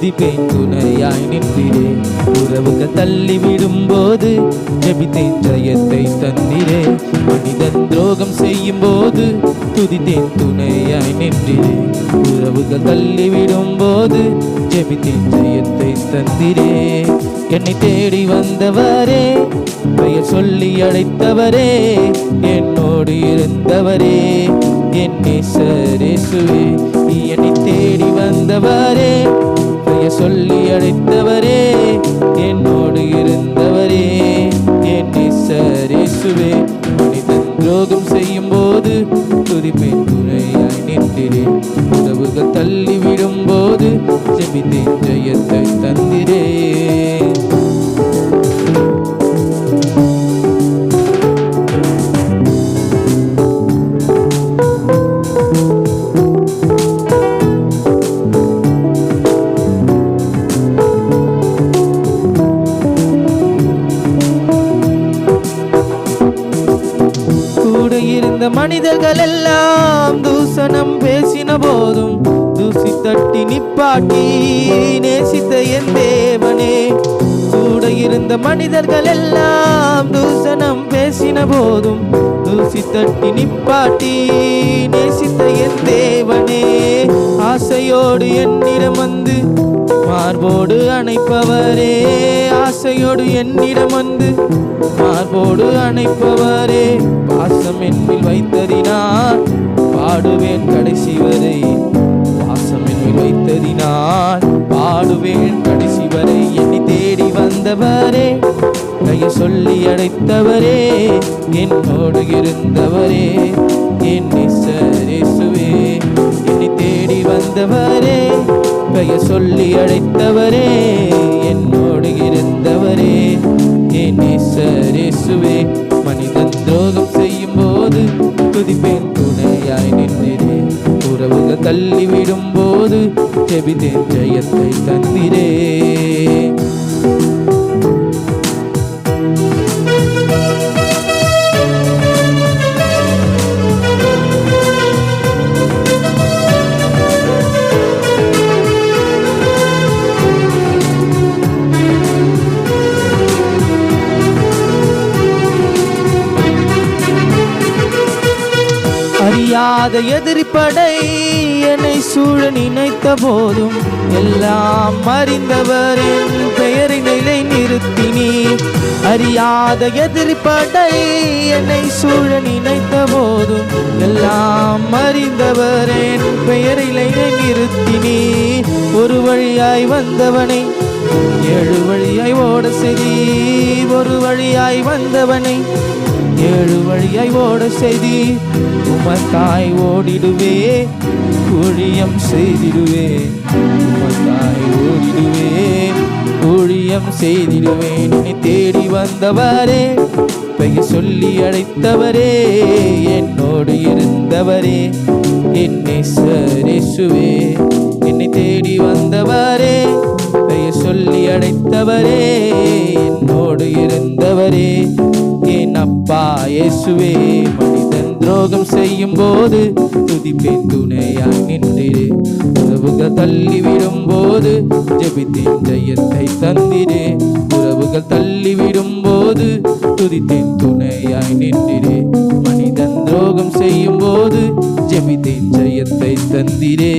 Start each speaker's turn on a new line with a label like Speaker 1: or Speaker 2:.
Speaker 1: துதிப்பேன் துணையாய் நின்றிரே. உறவுகள் தள்ளிவிடும் போது ஜெபித்தேன் ஜெயத்தை தந்திரே. மனிதன் துரோகம் செய்யும் போது துதித்தேன் துணையாய் நின்றிரே. உறவுகள் தள்ளிவிடும் போது ஜெபித்தேன் ஜெயத்தை தந்திரே. என்னை தேடி வந்தவரே, பெயர் சொல்லி அழைத்தவரே, என்னோடு இருந்தவரே, என் நேசரேசுவே. என்னை தேடி வந்தவரே, பெயர் சொல்லி அழைத்தவரே, என்னோடு இருந்தவரே, என் நேசரேசுவே. மனிதன் துரோகம் செய்யும் போது துதிப்பேன் துணையாய் நின்றிரே. உறவுகள் தள்ளிவிடும் போது ஜெபித்தேன் ஜெயத்தை தந்திரே. இருந்த மனிதர்கள் எல்லாம் தூசணம் பேசின போதும் தூசி தட்டி நிப்பாட்டி நேசித்த என் தேவனே. கூட இருந்த மனிதர்கள் எல்லாம் தூசணம் பேசின போதும் தூசி தட்டி நிப்பாட்டி நேசித்த என் தேவனே. ஆசையோடு என்னிடம் வந்து மார்போடு அணைப்பவரே, ஆசையோடு என்னிடம் வந்து மார்போடு அணைப்பவரே. பாசம் என்னில் வைத்ததினால் பாடுவேன் கடைசி வரை, பாசம் என்னில் வைத்ததினால் பாடுவேன் கடைசி வரை. என்னை தேடி வந்தவரே, கையை சொல்லி அழைத்தவரே, என்னோடு இருந்தவரே, என் நேசரேசுவே. என்னை தேடி வந்தவரே, பெயர் சொல்லி அழைத்தவரே, என்னோடு இருந்தவரே, என் நேசரேசுவே. மனிதன் துரோகம் செய்யும் போது துதிப்பேன் துணையாய் நின்றிரே. உறவுகள் தள்ளிவிடும் போது ஜெபித்தேன் ஜெயத்தை தந்திரே. அறியாத எதிரிப்படை என்னை சூழ நினைத்த போதும் எல்லாம் அறிந்தவர் என் பெயரை நிலை நிறுத்தினீ. அறியாத எதிரிப்படை என்னை சூழ நினைத்த போதும் எல்லாம் அறிந்தவர் என் பெயரை நிலை நிறுத்தினீ. ஒரு வழியாய் வந்தவனை 7 வழியாய் ஓட செய்தீர், ஒரு வழியாய் வந்தவனை 7 வழியாய் ஓட செய்தீர். உமக்காய் ஓடிடுவே, ஊழியம் செய்திடுவே, உமக்காய் ஓடிடுவே, ஊழியம் செய்திடுவேன். என்னை தேடி வந்தவரே, பெயர் சொல்லி அழைத்தவரே, என்னோடு இருந்தவரே, என் நேசரேசுவே. என்னை தேடி வந்தவரே, பெயர் சொல்லி அழைத்தவரே, என்னோடு இருந்தவரே, என் அப்பா இயேசுவே. மனிதன் துரோகம் செய்யும் போது துதிப்பேன் துணையாய் நின்றிரே. உறவுகள் தள்ளிவிடும் போது ஜெபித்தேன் ஜெயத்தை தந்திரே. உறவுகள் தள்ளிவிடும் போது துதித்தேன் துணையாய் நின்றிரே. மனிதன் துரோகம் செய்யும் போது ஜெபித்தேன் ஜெயத்தை தந்திரே.